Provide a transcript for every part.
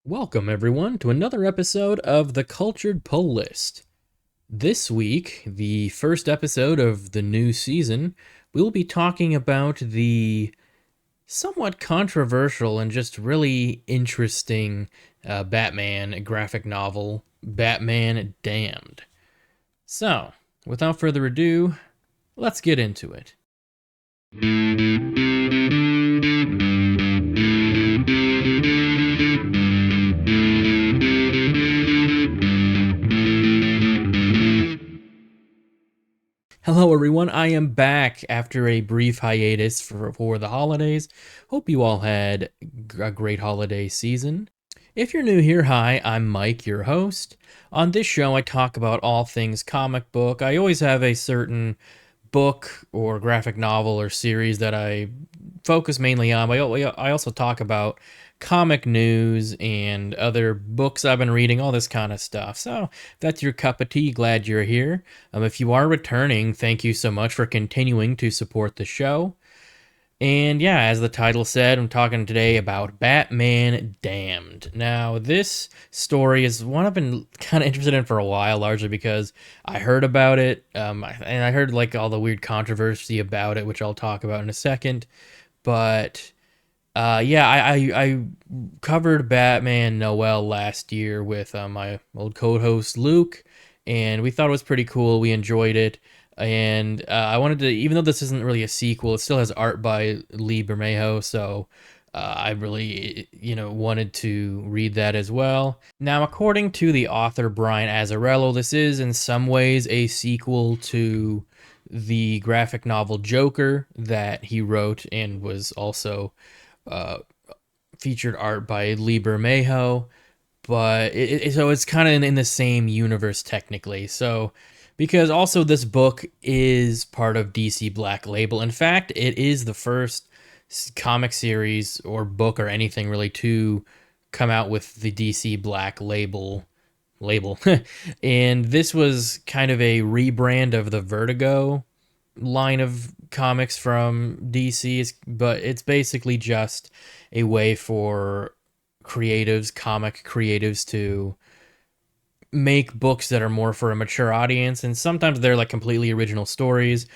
Welcome, everyone, to another episode of the Cultured Pull List. This week, the first episode of the new season, we'll be talking about the somewhat controversial and just really interesting Batman graphic novel, Batman Damned. So, without further ado, let's get into it. Hello, everyone. I am back after a brief hiatus for the holidays. Hope you all had a great holiday season. If you're new here, hi, I'm Mike, your host. On this show, I talk about all things comic book. I always have a certain book or graphic novel or series that I focus mainly on. I also talk about comic news and other books I've been reading, all this kind of stuff. So if that's your cup of tea, glad you're here. If you are returning, thank you so much for continuing to support the show. And yeah, as the title said, I'm talking today about Batman Damned. Now, this story is one I've been kind of interested in for a while, largely because I heard about it, and I heard like all the weird controversy about it, which I'll talk about in a second. But yeah, I covered Batman Noel last year with my old co-host Luke, and we thought it was pretty cool. We enjoyed it, and I wanted to, even though this isn't really a sequel, it still has art by Lee Bermejo, so I really, wanted to read that as well. Now, according to the author Brian Azzarello, this is in some ways a sequel to the graphic novel Joker that he wrote and was also uh, featured art by Lee Bermejo, but so it's kind of in the same universe technically. So because also this book is part of DC Black Label. In fact, it is the first comic series or book or anything really to come out with the DC Black label. And this was kind of a rebrand of the Vertigo line of comics from DC, but it's basically just a way for comic creatives, to make books that are more for a mature audience. And sometimes they're like completely original stories,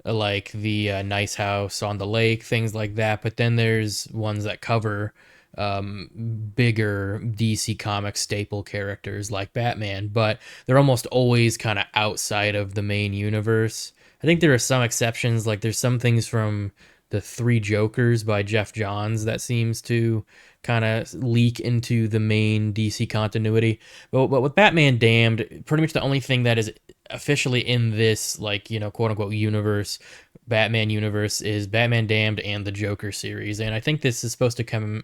like the Nice House on the Lake, things like that. But then there's ones that cover bigger DC Comics staple characters like Batman, but they're almost always kind of outside of the main universe. I think there are some exceptions, like there's some things from the Three Jokers by Jeff Johns that seems to kind of leak into the main DC continuity. But with Batman Damned, pretty much the only thing that is officially in this, like, quote unquote universe, Batman universe, is Batman Damned and the Joker series. And I think this is supposed to come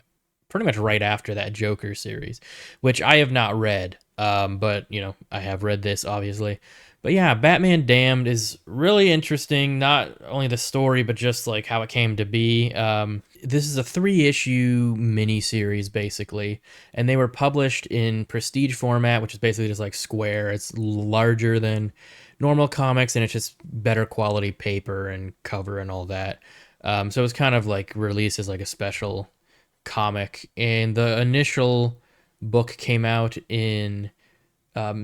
pretty much right after that Joker series, which I have not read. But I have read this obviously. But yeah, Batman Damned is really interesting. Not only the story, but just like how it came to be. This is a 3-issue miniseries basically, and they were published in prestige format, which is basically just like square. It's larger than normal comics, and it's just better quality paper and cover and all that. So it's kind of like released as like a special comic, and the initial book came out in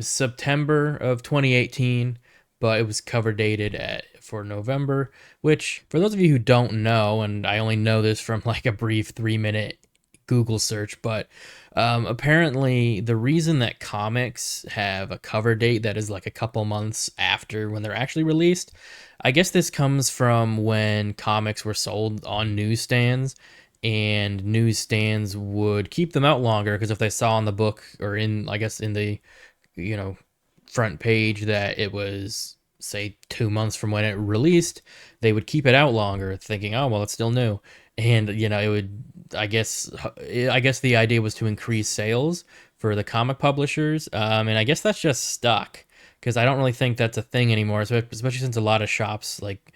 September of 2018, but it was cover dated for November. Which, for those of you who don't know, and I only know this from like a brief 3-minute Google search, but apparently the reason that comics have a cover date that is like a couple months after when they're actually released, I guess this comes from when comics were sold on newsstands, and newsstands would keep them out longer because if they saw in the book or in, I guess, in the you know front page that it was, say, 2 months from when it released, they would keep it out longer, thinking, oh well, it's still new. And it would, I guess the idea was to increase sales for the comic publishers, and I guess that's just stuck, because I don't really think that's a thing anymore, especially since a lot of shops like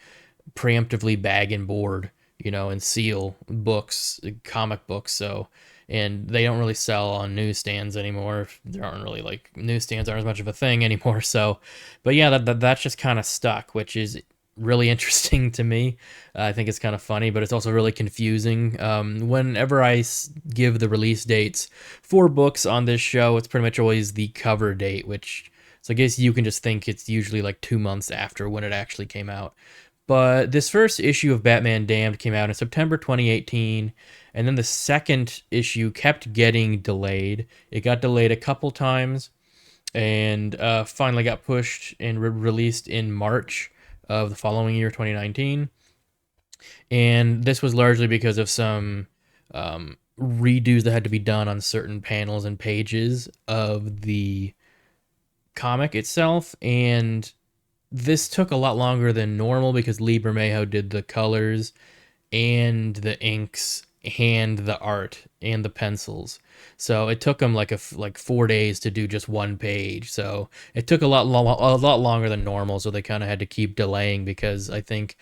preemptively bag and board, and seal books, comic books. So, and they don't really sell on newsstands anymore. There aren't really, like, newsstands aren't as much of a thing anymore. So, but yeah, that's just kind of stuck, which is really interesting to me. I think it's kind of funny, but it's also really confusing. Whenever give the release dates for books on this show, it's pretty much always the cover date, which, so I guess you can just think it's usually like 2 months after when it actually came out. But this first issue of Batman Damned came out in September 2018, and then the second issue kept getting delayed. It got delayed a couple times, and finally got pushed and released in March of the following year, 2019. And this was largely because of some redos that had to be done on certain panels and pages of the comic itself. And this took a lot longer than normal because Lee Bermejo did the colors and the inks and the art and the pencils. So it took him like 4 days to do just one page. So it took a lot longer than normal. So they kind of had to keep delaying because I think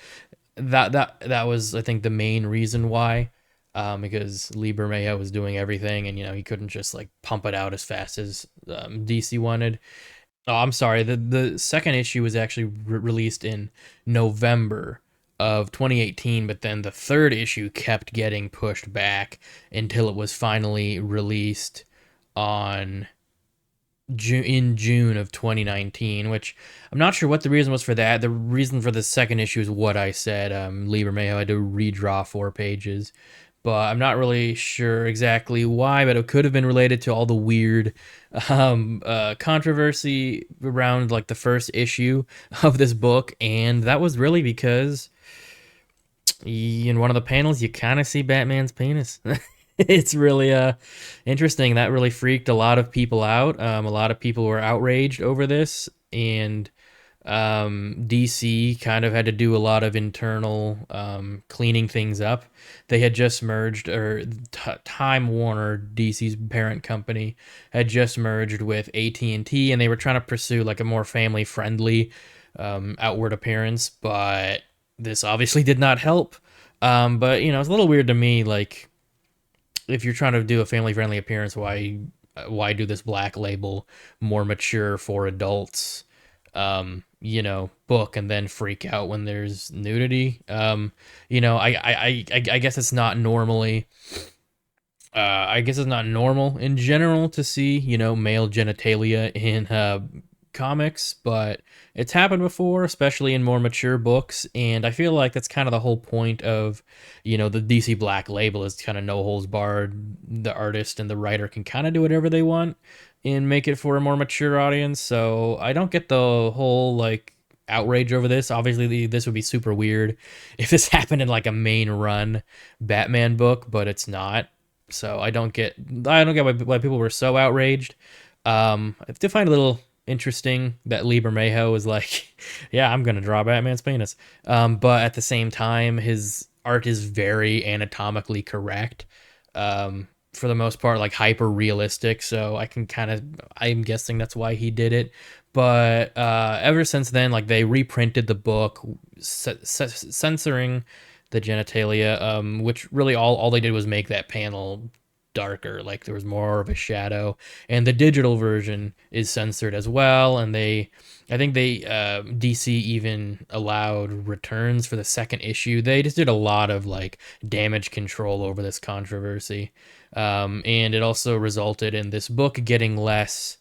that was, I think, the main reason why. Because Lee Bermejo was doing everything, and he couldn't just like pump it out as fast as DC wanted. Oh, I'm sorry. The second issue was actually released in November of 2018, but then the third issue kept getting pushed back until it was finally released on June of 2019, which I'm not sure what the reason was for that. The reason for the second issue is what I said. Lee Bermejo had to redraw 4 pages, but I'm not really sure exactly why. But it could have been related to all the weird controversy around like the first issue of this book, and that was really because in one of the panels you kind of see Batman's penis. It's really interesting. That really freaked a lot of people out. A lot of people were outraged over this, and DC kind of had to do a lot of internal cleaning things up. They had just merged, or Time Warner, DC's parent company, had just merged with AT&T, and they were trying to pursue like a more family-friendly outward appearance, but this obviously did not help. But it's a little weird to me, like, if you're trying to do a family-friendly appearance, why do this black label, more mature for adults, book, and then freak out when there's nudity? I guess it's not normally. I guess it's not normal in general to see, male genitalia in comics, but it's happened before, especially in more mature books, and I feel like that's kind of the whole point of, the DC Black Label is kind of no holds barred. The artist and the writer can kind of do whatever they want and make it for a more mature audience. So I don't get the whole like outrage over this. Obviously, this would be super weird if this happened in like a main run Batman book, but it's not. So I don't get why people were so outraged. I did find a little interesting that Lee Bermejo was like, yeah, I'm gonna draw Batman's penis. But at the same time, his art is very anatomically correct. For the most part, like hyper realistic. So I'm guessing that's why he did it. But ever since then, like they reprinted the book, censoring the genitalia, which really all they did was make that panel darker, like there was more of a shadow. And the digital version is censored as well, and I think DC even allowed returns for the second issue. They just did a lot of like damage control over this controversy, and it also resulted in this book getting less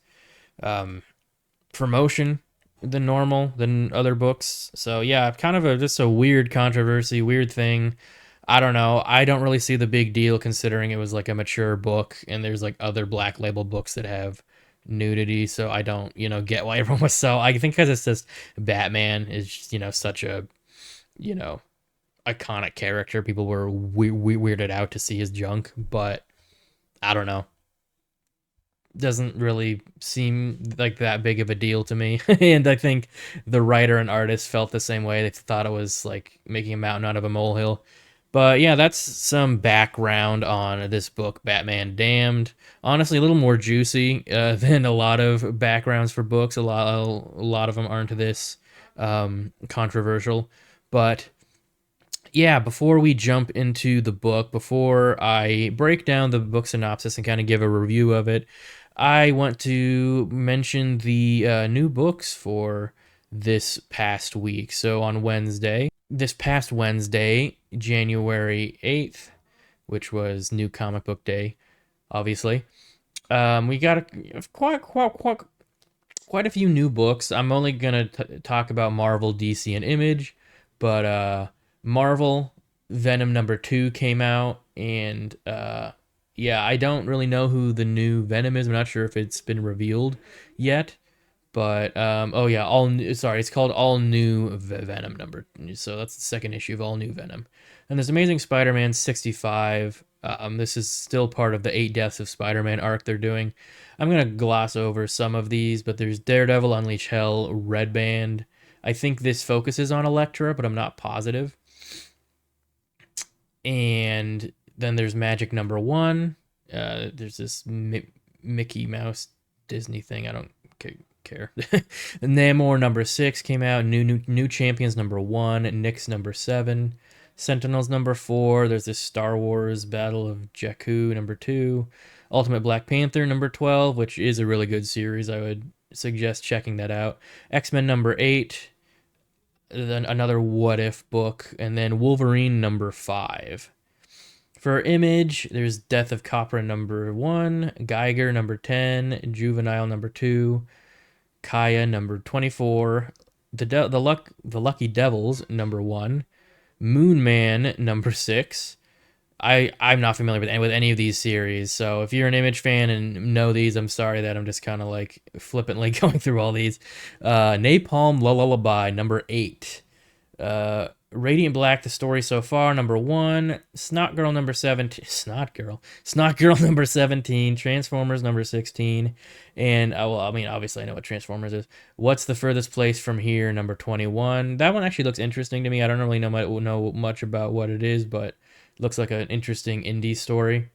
promotion than other books. So yeah, kind of just a weird controversy, weird thing. I don't know. I don't really see the big deal considering it was like a mature book, and there's like other Black Label books that have nudity. So I don't, get why everyone was so. I think because it's just Batman is just, such a, you know, iconic character. People were weirded out to see his junk, but I don't know, doesn't really seem like that big of a deal to me. And I think the writer and artist felt the same way. They thought it was like making a mountain out of a molehill. But yeah, that's some background on this book, Batman Damned. Honestly, a little more juicy than a lot of backgrounds for books. A lot of them aren't this controversial. But yeah, before we jump into the book, before I break down the book synopsis and kind of give a review of it, I want to mention the new books for this past week. So on this past Wednesday, January 8th, which was New Comic Book Day, obviously, we got quite a few new books. I'm only gonna talk about Marvel, DC, and Image, but Marvel Venom #2 came out, and yeah, I don't really know who the new Venom is. I'm not sure if it's been revealed yet. But oh yeah, all new, sorry, it's called All New Venom number. So that's the second issue of All New Venom. And there's Amazing Spider-Man 65. This is still part of the 8 Deaths of Spider-Man arc they're doing. I'm gonna gloss over some of these, but there's Daredevil Unleash Hell, Red Band. I think this focuses on Elektra, but I'm not positive. And then there's Magic #1. There's this Mickey Mouse Disney thing. I don't care. Namor #6 came out. New Champions #1. Nyx #7. Sentinels #4. There's this Star Wars Battle of Jakku #2. Ultimate Black Panther #12, which is a really good series. I would suggest checking that out. X-Men #8. Then another What If book, and then Wolverine #5. For Image, there's Death of Copra #1, Geiger #10, Juvenile #2, Kaya #24, the Lucky Devils #1, Moon Man #6. I'm not familiar with any of these series, so if you're an Image fan and know these, I'm sorry that I'm just kind of like flippantly going through all these. Napalm Lullaby #8. Radiant Black, the story so far #1. Snot Girl #17. Snot Girl #17. Transformers #16. And well, I mean, obviously I know what Transformers is. What's the Furthest Place from Here #21. That one actually looks interesting to me. I don't really know much about what it is, but it looks like an interesting indie story.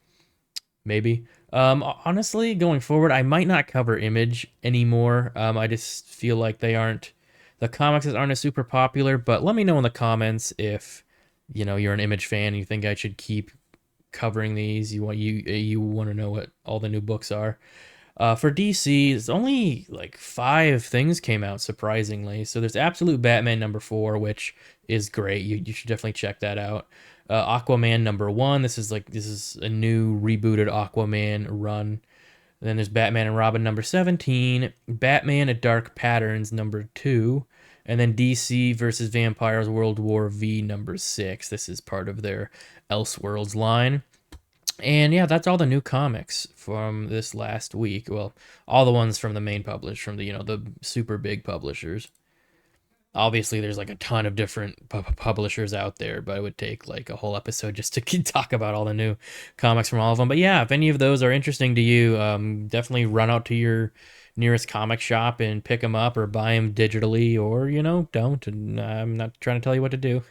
Maybe. Honestly, going forward, I might not cover Image anymore. I just feel like the comics aren't as super popular. But let me know in the comments if you're an Image fan and you think I should keep covering these. You want to know what all the new books are. For DC, it's only like 5 things came out, surprisingly. So there's Absolute Batman #4, which is great. You should definitely check that out. Aquaman #1. This is a new rebooted Aquaman run. And then there's Batman and Robin #17. Batman at Dark Patterns #2. And then DC versus Vampires World War V #6. This is part of their Elseworlds line. And yeah, that's all the new comics from this last week. Well, all the ones from the main publish, from the super big publishers. Obviously, there's like a ton of different publishers out there, but it would take like a whole episode just to talk about all the new comics from all of them. But yeah, if any of those are interesting to you, definitely run out to your nearest comic shop and pick them up or buy them digitally, or don't. And I'm not trying to tell you what to do.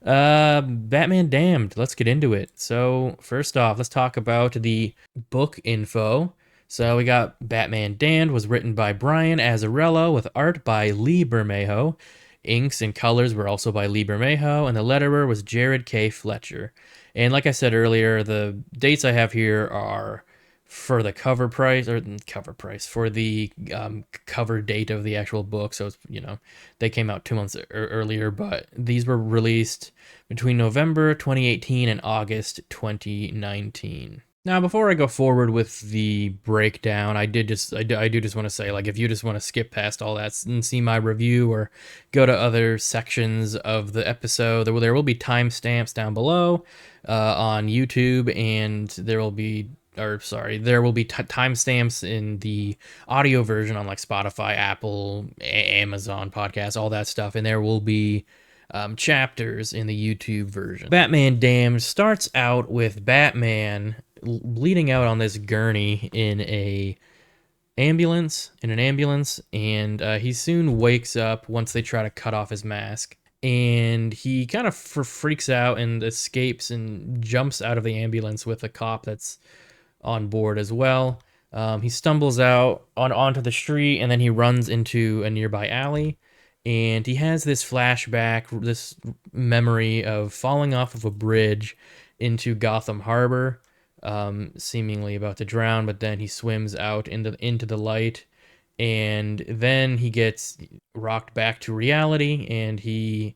Batman Damned. Let's get into it. So first off, let's talk about the book info. So we got Batman Damned was written by Brian Azzarello with art by Lee Bermejo. Inks and colors were also by Lee Bermejo, and the letterer was Jared K. Fletcher. And like I said earlier, the dates I have here are for the cover price, for the cover date of the actual book. So it's, they came out 2 months earlier, but these were released between November 2018 and August 2019. Now, before I go forward with the breakdown, I do just want to say, like, if you just want to skip past all that and see my review or go to other sections of the episode, there will be timestamps down below on YouTube, and there will be timestamps in the audio version on like Spotify, Apple, Amazon Podcasts, all that stuff, and there will be chapters in the YouTube version. Batman Damned starts out with Batman bleeding out on this gurney in an ambulance, and he soon wakes up once they try to cut off his mask. And he kind of freaks out and escapes and jumps out of the ambulance with a cop that's on board as well. He stumbles out onto the street, and then he runs into a nearby alley. And he has this flashback, this memory of falling off of a bridge into Gotham Harbor, seemingly about to drown, but then he swims out into the light, And then he gets rocked back to reality, and he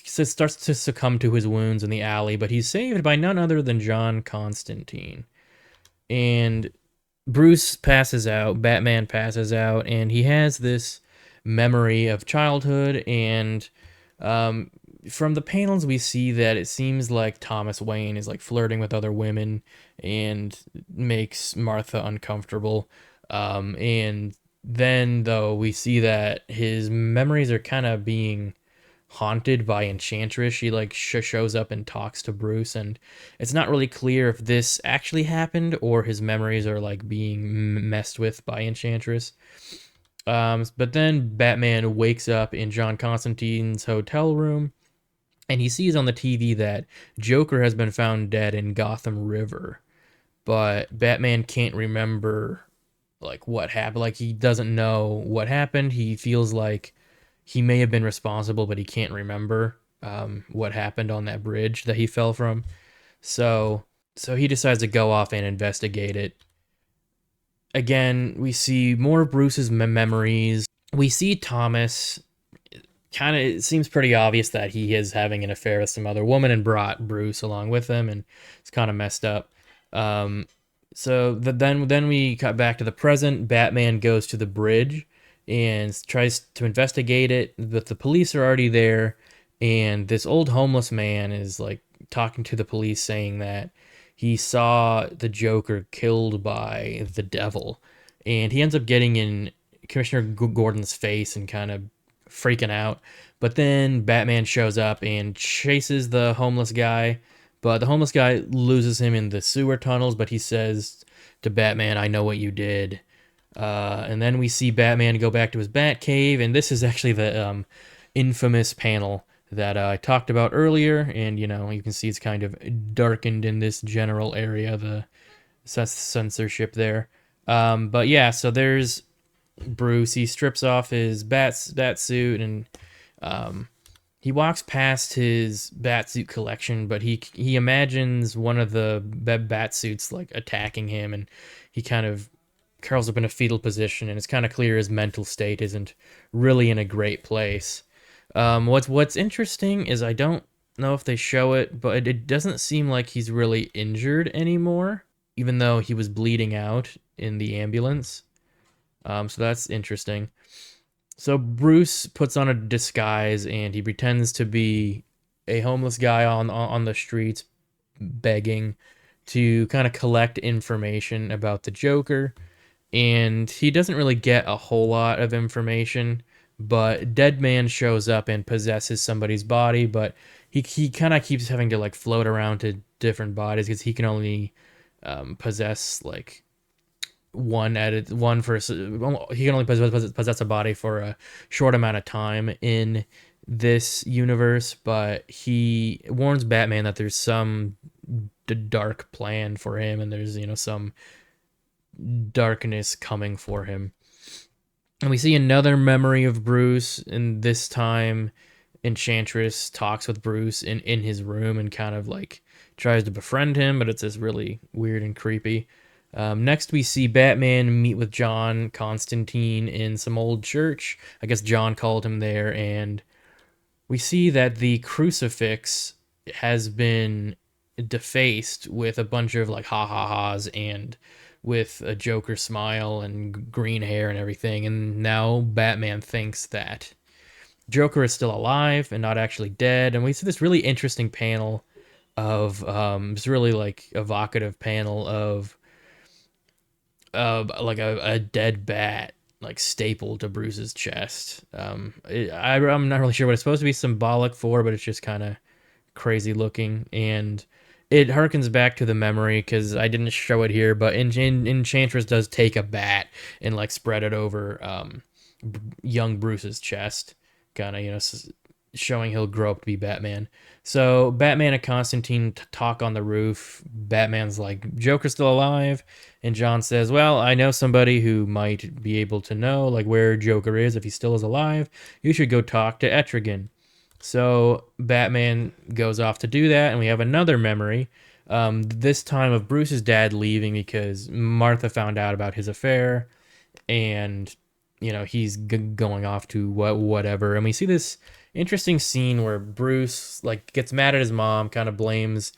starts to succumb to his wounds in the alley, but he's saved by none other than John Constantine. And Bruce passes out, Batman passes out, and he has this memory of childhood. And um, from the panels, we see that it seems like Thomas Wayne is like flirting with other women and makes Martha uncomfortable. And then, though, we see that his memories are kind of being haunted by Enchantress. She like shows up and talks to Bruce, and it's not really clear if this actually happened or his memories are like being messed with by Enchantress. But then Batman wakes up in John Constantine's hotel room, and he sees on the TV that Joker has been found dead in Gotham River. But Batman can't remember like what happened. Like he doesn't know what happened. He feels like he may have been responsible, but he can't remember what happened on that bridge that he fell from. So so he decides to go off and investigate it. Again, we see more of Bruce's memories. We see Thomas. Kind of, it seems pretty obvious that he is having an affair with some other woman and brought Bruce along with him, and it's kind of messed up. Um, then we cut back to the present. Batman goes to the bridge and tries to investigate it, but the police are already there, and this old homeless man is like talking to the police, saying that he saw the Joker killed by the devil, and he ends up getting in Commissioner Gordon's face and kind of freaking out. But then Batman shows up and chases the homeless guy. But the homeless guy loses him in the sewer tunnels, but he says to Batman, I know what you did. And then we see Batman go back to his Bat Cave, and this is actually the infamous panel that I talked about earlier. And, you know, you can see it's kind of darkened in this general area, the censorship there. But yeah, so there's Bruce. He strips off his bat suit, and um, he walks past his bat suit collection, but he imagines one of the bat suits like attacking him, and he kind of curls up in a fetal position, and it's kind of clear his mental state isn't really in a great place. What's interesting is I don't know if they show it, but it doesn't seem like he's really injured anymore, even though he was bleeding out in the ambulance. So that's interesting. So Bruce puts on a disguise and he pretends to be a homeless guy on the streets begging to kind of collect information about the Joker. And he doesn't really get a whole lot of information, but Dead Man shows up and possesses somebody's body, but he kind of keeps having to like float around to different bodies because he can only possess like one for he can only possess a body for a short amount of time in this universe. But he warns Batman that there's some dark plan for him, and there's, you know, some darkness coming for him. And we see another memory of Bruce, and this time Enchantress talks with Bruce in his room and kind of like tries to befriend him, but it's just really weird and creepy. Next, we see Batman meet with John Constantine in some old church. I guess John called him there, and we see that the crucifix has been defaced with a bunch of like ha ha ha's and with a Joker smile and green hair and everything. And now Batman thinks that Joker is still alive and not actually dead. And we see this really interesting panel of this really like evocative panel of like a dead bat like stapled to Bruce's chest. I'm not really sure what it's supposed to be symbolic for, but it's just kind of crazy looking, and it harkens back to the memory because I didn't show it here, but Enchantress does take a bat and like spread it over young Bruce's chest, kind of, you know, showing he'll grow up to be Batman. So Batman and Constantine talk on the roof. Batman's like, Joker's still alive, and John says, well, I know somebody who might be able to know like where Joker is if he still is alive. You should go talk to Etrigan. So Batman goes off to do that, and we have another memory, this time of Bruce's dad leaving because Martha found out about his affair, and he's going off to whatever. And we see this interesting scene where Bruce like gets mad at his mom, kind of blames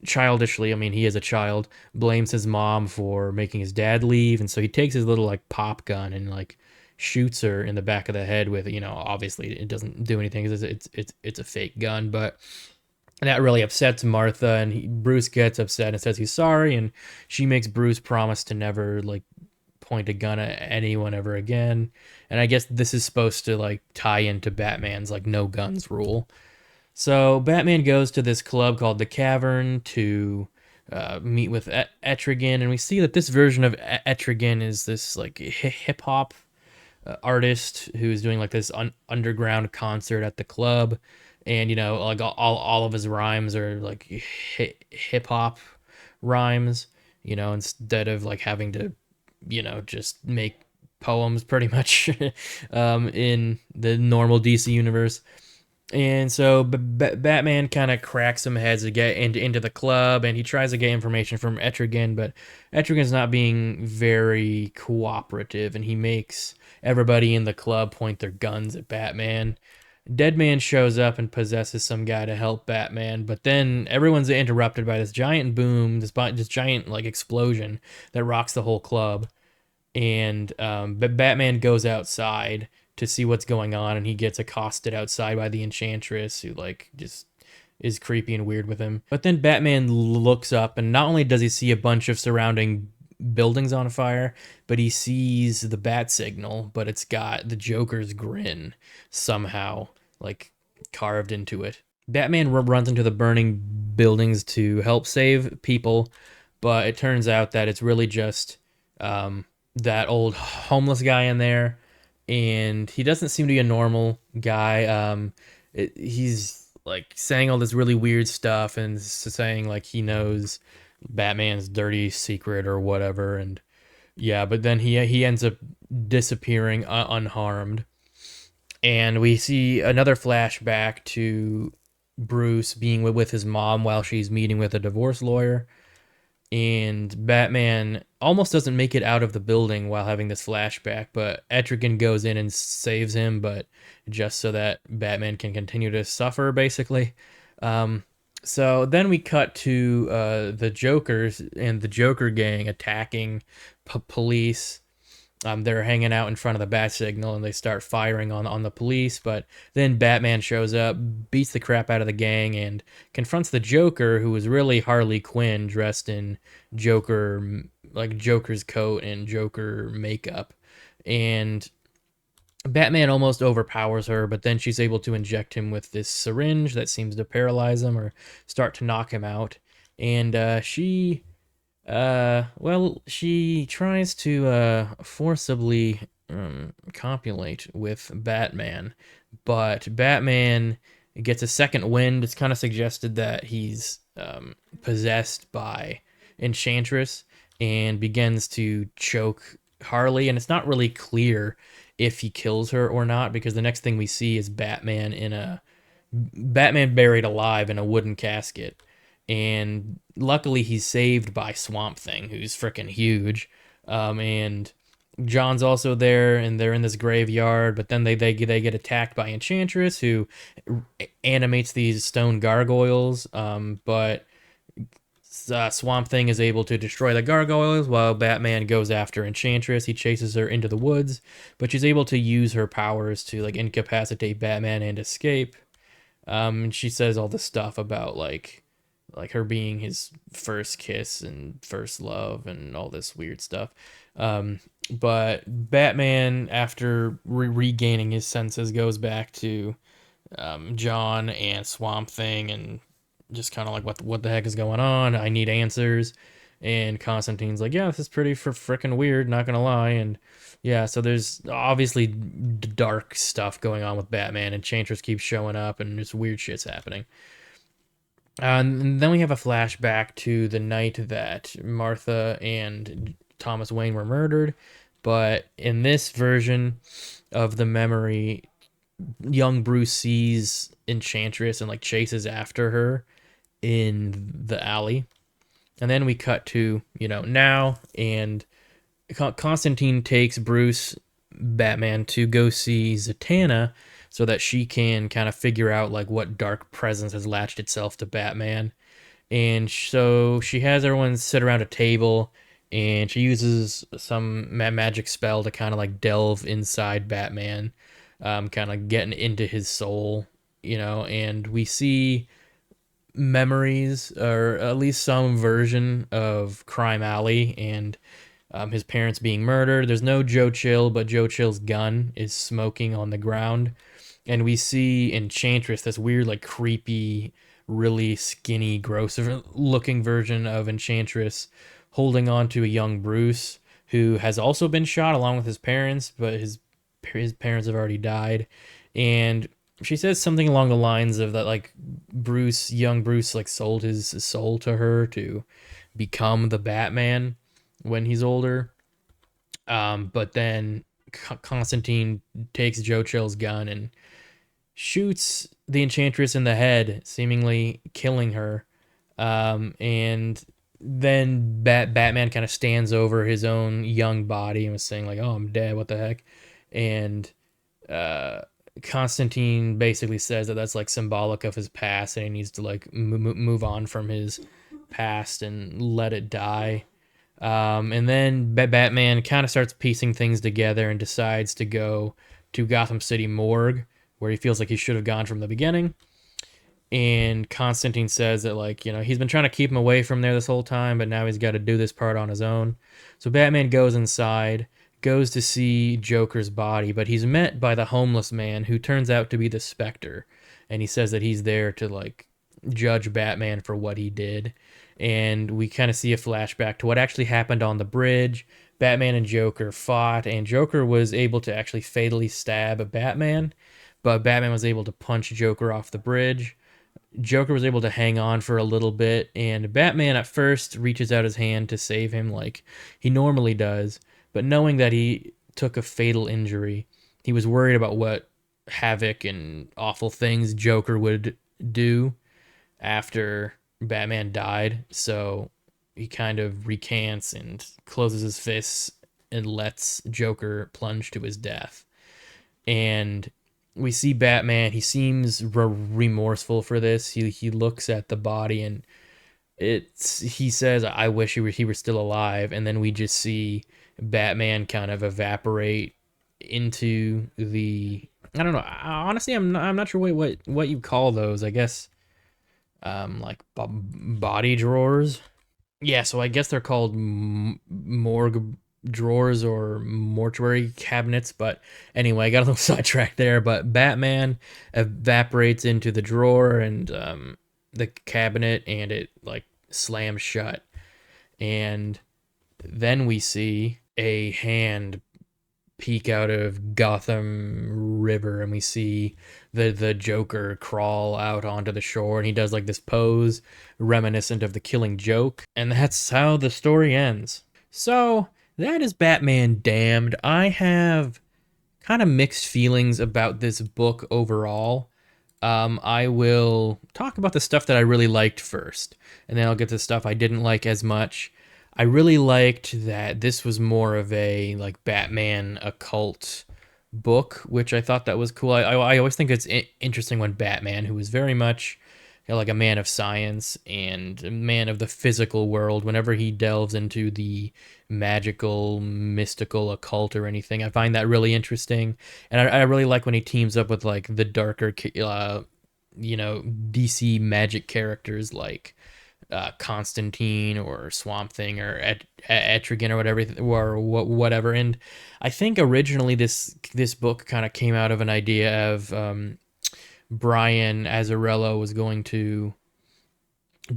childishly, I mean, he is a child, blames his mom for making his dad leave, and so he takes his little like pop gun and like shoots her in the back of the head with it. Obviously it doesn't do anything. It's a fake gun, but that really upsets Martha, and Bruce gets upset and says he's sorry, and she makes Bruce promise to never like point a gun at anyone ever again. And I guess this is supposed to like tie into Batman's like no guns rule. So Batman goes to this club called the Cavern to meet with Etrigan, and we see that this version of Etrigan is this like hip hop artist who's doing like this underground concert at the club, and like all of his rhymes are like hip hop rhymes. Instead of like having to just make poems pretty much in the normal DC universe. And so Batman kind of cracks some heads to get into the club, and he tries to get information from Etrigan, but Etrigan's not being very cooperative, and he makes everybody in the club point their guns at Batman. Deadman shows up and possesses some guy to help Batman, but then everyone's interrupted by this giant boom, this giant like explosion that rocks the whole club. And but Batman goes outside to see what's going on, and he gets accosted outside by the Enchantress, who like just is creepy and weird with him. But then Batman looks up, and not only does he see a bunch of surrounding buildings on fire, but he sees the bat signal, but it's got the Joker's grin somehow like carved into it. Batman runs into the burning buildings to help save people, but it turns out that it's really just that old homeless guy in there, and he doesn't seem to be a normal guy. He's like saying all this really weird stuff and saying like he knows Batman's dirty secret or whatever, and yeah, but then he ends up disappearing unharmed, and we see another flashback to Bruce being with his mom while she's meeting with a divorce lawyer, and Batman almost doesn't make it out of the building while having this flashback, but Etrigan goes in and saves him, but just so that Batman can continue to suffer, basically. So then we cut to the Jokers and the Joker gang attacking police. They're hanging out in front of the bat signal, and they start firing on the police, but then Batman shows up, beats the crap out of the gang, and confronts the Joker, who is really Harley Quinn dressed in Joker's coat and Joker makeup. And Batman almost overpowers her, but then she's able to inject him with this syringe that seems to paralyze him or start to knock him out. And she tries to forcibly copulate with Batman, but Batman gets a second wind. It's kind of suggested that he's possessed by Enchantress and begins to choke Harley, and it's not really clear if he kills her or not, because the next thing we see is Batman buried alive in a wooden casket. And luckily he's saved by Swamp Thing, who's freaking huge. And John's also there, and they're in this graveyard, but then they get attacked by Enchantress, who animates these stone gargoyles. But Swamp Thing is able to destroy the gargoyles while Batman goes after Enchantress. He chases her into the woods, but she's able to use her powers to like incapacitate Batman and escape. And she says all this stuff about like her being his first kiss and first love and all this weird stuff. But Batman, after regaining his senses, goes back to John and Swamp Thing and just kind of like, what the heck is going on? I need answers. And Constantine's like, yeah, this is pretty freaking weird, not gonna lie. And yeah, so there's obviously dark stuff going on with Batman, and Enchantress keeps showing up, and just weird shit's happening. And then we have a flashback to the night that Martha and Thomas Wayne were murdered. But in this version of the memory, young Bruce sees Enchantress and like chases after her in the alley. And then we cut to, now, and Constantine takes Bruce Batman to go see Zatanna so that she can kind of figure out like what dark presence has latched itself to Batman. And so she has everyone sit around a table and she uses some magic spell to kind of like delve inside Batman, kind of getting into his soul, and we see memories or at least some version of Crime Alley and his parents being murdered. There's no Joe Chill, but Joe Chill's gun is smoking on the ground. And we see Enchantress, this weird, like creepy, really skinny, gross looking version of Enchantress, holding on to a young Bruce who has also been shot along with his parents, but his parents have already died. And she says something along the lines of that, like young Bruce, like sold his soul to her to become the Batman when he's older. But then Constantine takes Joe Chill's gun and shoots the Enchantress in the head, seemingly killing her. And then Batman kind of stands over his own young body and was saying like, "Oh, I'm dead. What the heck?" And uh, Constantine basically says that that's like symbolic of his past, and he needs to like move on from his past and let it die. And then Batman kind of starts piecing things together and decides to go to Gotham City Morgue, where he feels like he should have gone from the beginning. And Constantine says that, like, he's been trying to keep him away from there this whole time, but now he's got to do this part on his own. So Batman goes inside, goes to see Joker's body, but he's met by the homeless man who turns out to be the Spectre. And he says that he's there to, like, judge Batman for what he did. And we kind of see a flashback to what actually happened on the bridge. Batman and Joker fought, and Joker was able to actually fatally stab Batman, but Batman was able to punch Joker off the bridge. Joker was able to hang on for a little bit, and Batman at first reaches out his hand to save him like he normally does, but knowing that he took a fatal injury, he was worried about what havoc and awful things Joker would do after Batman died. So he kind of recants and closes his fists and lets Joker plunge to his death. And we see Batman. He seems remorseful for this. He looks at the body and he says, "I wish he were still alive." And then we just see Batman kind of evaporate into the, I don't know. Honestly, I'm not sure what you call those. I guess like body drawers. Yeah, so I guess they're called morgue drawers or mortuary cabinets. But anyway, I got a little sidetracked there. But Batman evaporates into the drawer and the cabinet, and it like slams shut. And then we see a hand peek out of Gotham River, and we see the Joker crawl out onto the shore, and he does like this pose reminiscent of the Killing Joke, and that's how the story ends. So that is Batman Damned. I have kind of mixed feelings about this book overall. I will talk about the stuff that I really liked first, and then I'll get to the stuff I didn't like as much. I really liked that this was more of a like Batman occult book, which I thought that was cool. I always think it's interesting when Batman, who is very much like a man of science and a man of the physical world, whenever he delves into the magical, mystical, occult or anything, I find that really interesting. And I really like when he teams up with like the darker, DC magic characters like Constantine or Swamp Thing or Etrigan or whatever. And I think originally this book kind of came out of an idea of Brian Azzarello was going to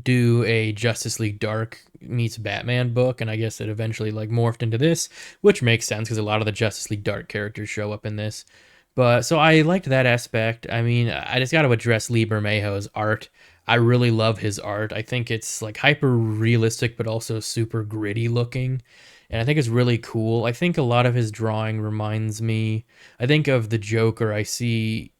do a Justice League Dark meets Batman book, and I guess it eventually like morphed into this, which makes sense because a lot of the Justice League Dark characters show up in this. But so I liked that aspect. I mean, I just got to address Lee Bermejo's art. I really love his art. I think it's like hyper realistic, but also super gritty looking. And I think it's really cool. I think a lot of his drawing reminds me, I think of the Joker. I see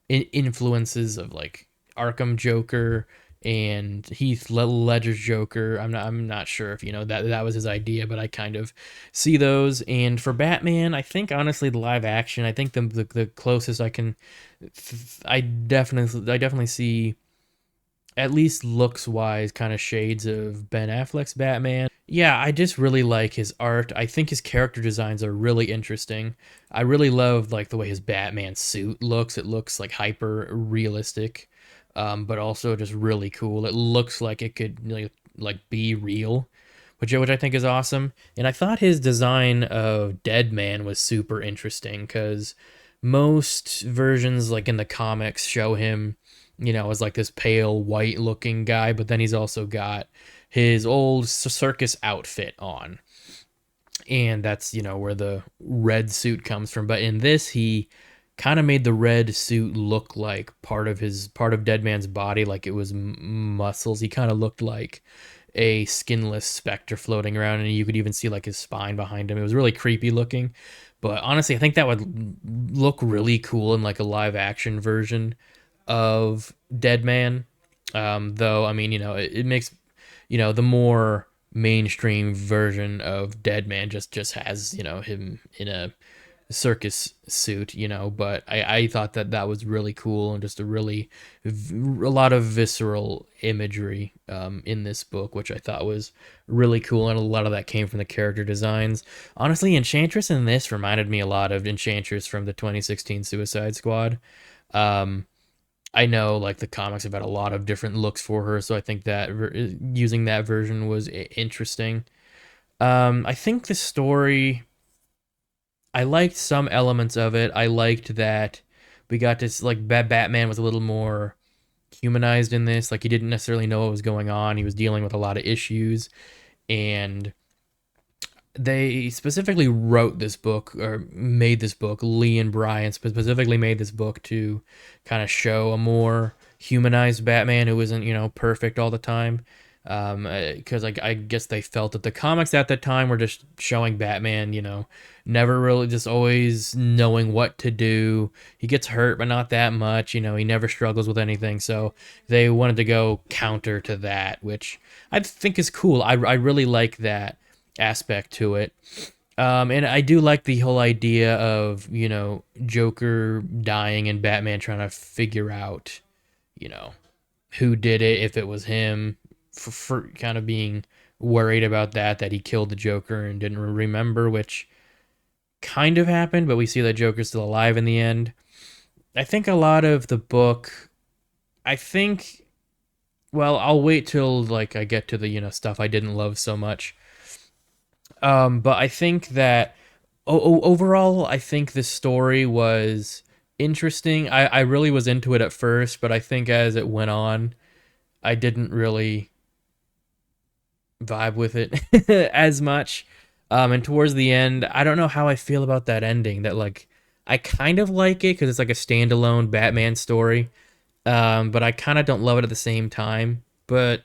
influences of like Arkham Joker and Heath Ledger's Joker. I'm not sure if that was his idea, but I kind of see those. And for Batman, I think honestly the live action, I think the closest I can, I definitely see, at least looks wise, kind of shades of Ben Affleck's Batman. Yeah, I just really like his art. I think his character designs are really interesting. I really love like the way his Batman suit looks. It looks like hyper realistic, but also just really cool. It looks like it could be real, which I think is awesome. And I thought his design of Deadman was super interesting because most versions, like in the comics, show him, as like this pale white looking guy, but then he's also got his old circus outfit on. And that's, where the red suit comes from. But in this, he kind of made the red suit look like part of Deadman's body, like it was muscles. He kind of looked like a skinless specter floating around, and you could even see like his spine behind him. It was really creepy looking. But honestly, I think that would look really cool in like a live action version of Deadman. Though, I mean, it makes, the more mainstream version of Deadman just has, him in a circus suit, but I thought that was really cool, and just a lot of visceral imagery in this book, which I thought was really cool, and a lot of that came from the character designs. Honestly, Enchantress in this reminded me a lot of Enchantress from the 2016 Suicide Squad. um I know like the comics have had a lot of different looks for her, so I think that using that version was interesting. I think the story, I liked some elements of it. I liked that we got to like Batman was a little more humanized in this. Like he didn't necessarily know what was going on. He was dealing with a lot of issues, and they specifically wrote this book, or made this book. Lee and Brian specifically made this book to kind of show a more humanized Batman who isn't, perfect all the time. Because I guess they felt that the comics at the time were just showing Batman, never really, just always knowing what to do. He gets hurt, but not that much. He never struggles with anything. So they wanted to go counter to that, which I think is cool. I really like that aspect to it. And I do like the whole idea of, Joker dying and Batman trying to figure out, you know, who did it, if it was him, for kind of being worried about that he killed the Joker and didn't remember, which kind of happened, but we see that Joker's still alive in the end. I think a lot of the book, I think, well, I'll wait till like I get to the, stuff I didn't love so much. But I think that overall, I think the story was interesting. I really was into it at first, but I think as it went on, I didn't really vibe with it as much. And towards the end, I don't know how I feel about that ending. That like, I kind of like it because it's like a standalone Batman story. But I kind of don't love it at the same time. But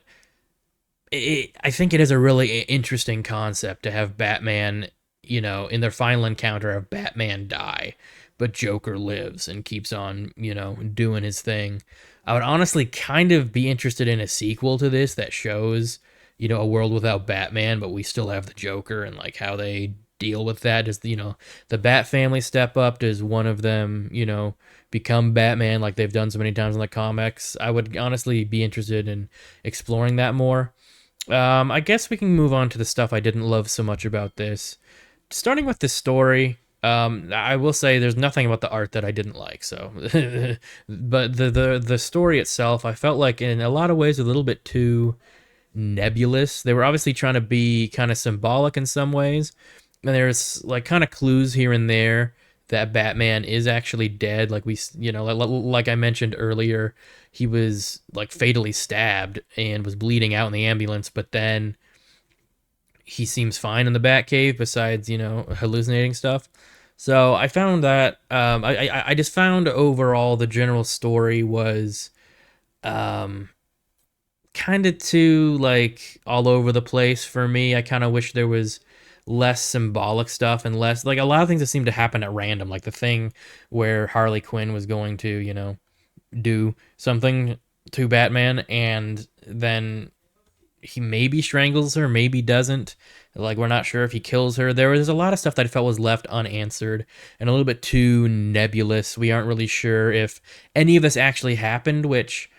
I think it is a really interesting concept to have Batman, in their final encounter, of Batman die, but Joker lives and keeps on, doing his thing. I would honestly kind of be interested in a sequel to this that shows, a world without Batman, but we still have the Joker, and like how they deal with that. Does, the Bat family step up? Does one of them, become Batman like they've done so many times in the comics? I would honestly be interested in exploring that more. I guess we can move on to the stuff I didn't love so much about this. Starting with the story, I will say there's nothing about the art that I didn't like. So, but the story itself, I felt like in a lot of ways a little bit too nebulous. They were obviously trying to be kind of symbolic in some ways, and there's like kind of clues here and there that Batman is actually dead. Like like I mentioned earlier, he was like fatally stabbed and was bleeding out in the ambulance, but then he seems fine in the Batcave, besides hallucinating stuff. So I found that I just found overall the general story was um, kind of too like all over the place for me. I kind of wish there was less symbolic stuff and less, like, a lot of things that seem to happen at random, like the thing where Harley Quinn was going to, do something to Batman, and then he maybe strangles her, maybe doesn't. Like, we're not sure if he kills her. There was a lot of stuff that I felt was left unanswered and a little bit too nebulous. We aren't really sure if any of this actually happened, which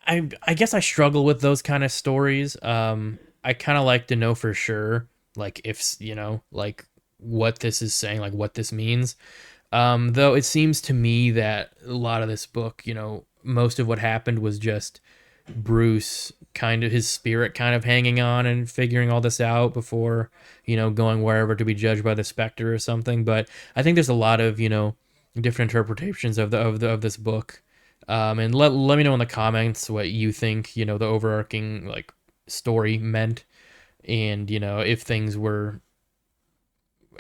I guess I struggle with those kind of stories. I kind of like to know for sure, like, if, like, what this is saying, like what this means. Though it seems to me that a lot of this book, most of what happened was just Bruce kind of, his spirit kind of hanging on and figuring all this out before, going wherever to be judged by the Spectre or something. But I think there's a lot of, different interpretations of this book. And let me know in the comments what you think, the overarching like story meant, and if things were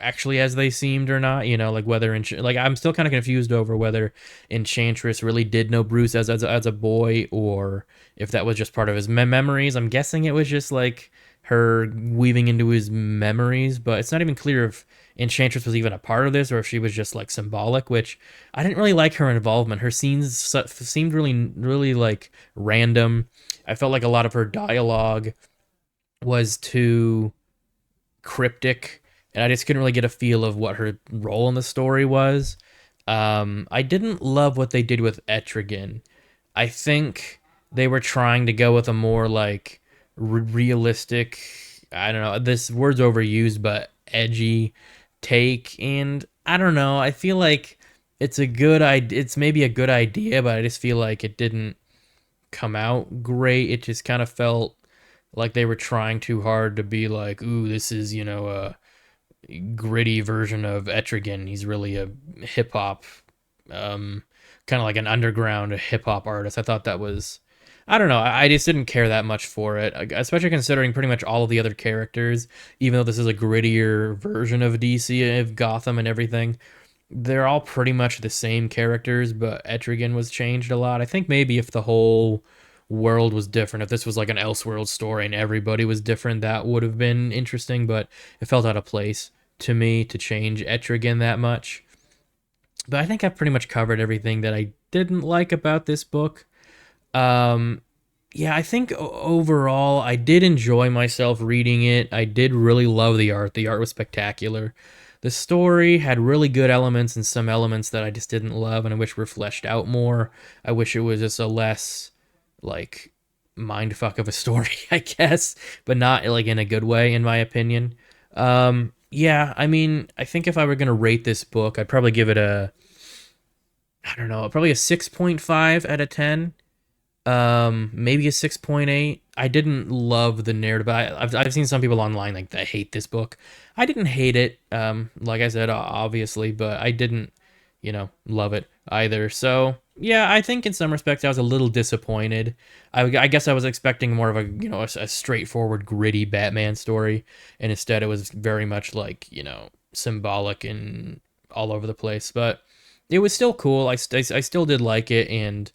actually as they seemed or not, like whether like I'm still kind of confused over whether Enchantress really did know Bruce as a boy, or if that was just part of his memories. I'm guessing it was just like her weaving into his memories, but it's not even clear if Enchantress was even a part of this or if she was just like symbolic, which I didn't really like her involvement. Her scenes seemed really like random. I felt like a lot of her dialogue was too cryptic, and I just couldn't really get a feel of what her role in the story was. I didn't love what they did with Etrigan. I think they were trying to go with a more like realistic, I don't know, this word's overused, but edgy take. And I don't know, I feel like it's a good idea. It's maybe a good idea, but I just feel like it didn't come out great. It just kind of felt like they were trying too hard to be like, ooh, this is, a gritty version of Etrigan. He's really a hip hop, um, kind of like an underground hip hop artist. I thought that was, I don't know. I just didn't care that much for it, especially considering pretty much all of the other characters. Even though this is a grittier version of DC, of Gotham and everything, they're all pretty much the same characters, but Etrigan was changed a lot. I think maybe if the whole world was different, if this was like an Elseworld story and everybody was different, that would have been interesting, but it felt out of place to me to change Etrigan that much. But I think I've pretty much covered everything that I didn't like about this book. Um, yeah, I think overall I did enjoy myself reading it. I did really love the art. The art was spectacular. The story had really good elements and some elements that I just didn't love and I wish were fleshed out more. I wish it was just a less like mindfuck of a story, I guess, but not like in a good way, in my opinion. Yeah, I mean, I think if I were gonna rate this book, I'd probably give it a, I don't know, probably a 6.5 out of 10, maybe a 6.8. I didn't love the narrative. I've seen some people online like that hate this book. I didn't hate it, like I said, obviously, but I didn't, love it either. So yeah, I think in some respects I was a little disappointed. I guess I was expecting more of a, a straightforward gritty Batman story, and instead it was very much like, symbolic and all over the place. But it was still cool. I still did like it, and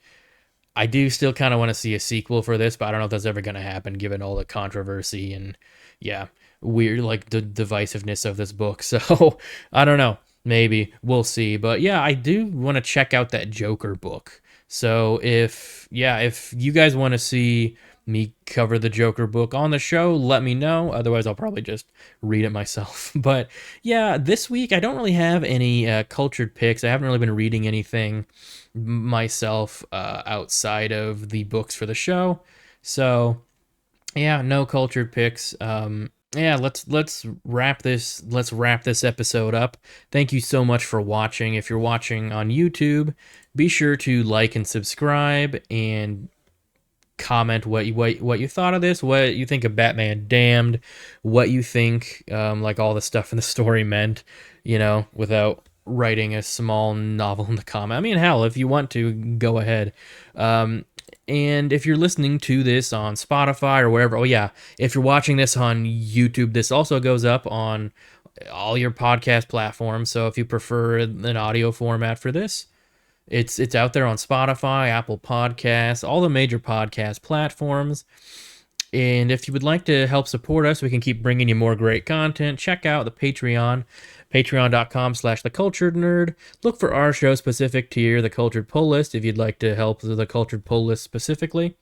I do still kind of want to see a sequel for this, but I don't know if that's ever going to happen given all the controversy and, yeah, weird, like, the divisiveness of this book. So I don't know. Maybe we'll see. But yeah, I do want to check out that Joker book. So if you guys want to see me cover the Joker book on the show, let me know. Otherwise, I'll probably just read it myself. But yeah, this week I don't really have any cultured picks. I haven't really been reading anything myself outside of the books for the show. So yeah, no cultured picks. Yeah, let's wrap this episode up. Thank you so much for watching. If you're watching on YouTube, be sure to like and subscribe and comment what you thought of this, what you think of Batman Damned, what you think like all the stuff in the story meant, without writing a small novel in the comment. I mean, hell, if you want to, go ahead. And if you're listening to this on Spotify or wherever, oh yeah, if you're watching this on YouTube, this also goes up on all your podcast platforms. So if you prefer an audio format for this, it's out there on Spotify, Apple Podcasts, all the major podcast platforms. And if you would like to help support us, we can keep bringing you more great content. Check out the Patreon, patreon.com/theculturednerd. Look for our show specific tier, the Cultured Pull List, if you'd like to help the Cultured Pull List specifically.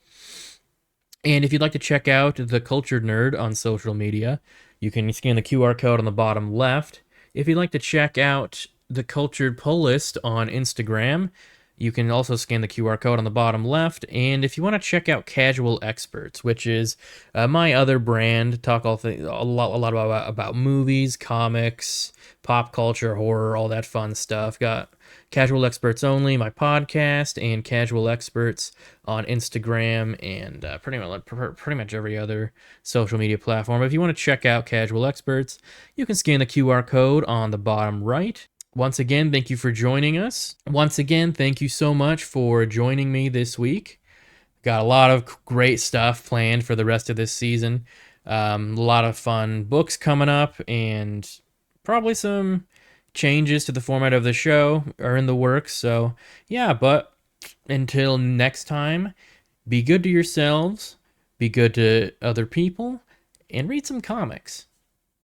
And if you'd like to check out the Cultured Nerd on social media, you can scan the QR code on the bottom left. If you'd like to check out the Cultured Pull List on Instagram, you can also scan the QR code on the bottom left. And if you want to check out Casual Experts, which is my other brand, talk a lot about movies, comics, pop culture, horror, all that fun stuff. Got Casual Experts Only, my podcast, and Casual Experts on Instagram and pretty much every other social media platform. If you want to check out Casual Experts, you can scan the QR code on the bottom right. Once again, thank you for joining us. Once again, thank you so much for joining me this week. Got a lot of great stuff planned for the rest of this season. A lot of fun books coming up, and probably some changes to the format of the show are in the works. So, yeah, but until next time, be good to yourselves, be good to other people, and read some comics.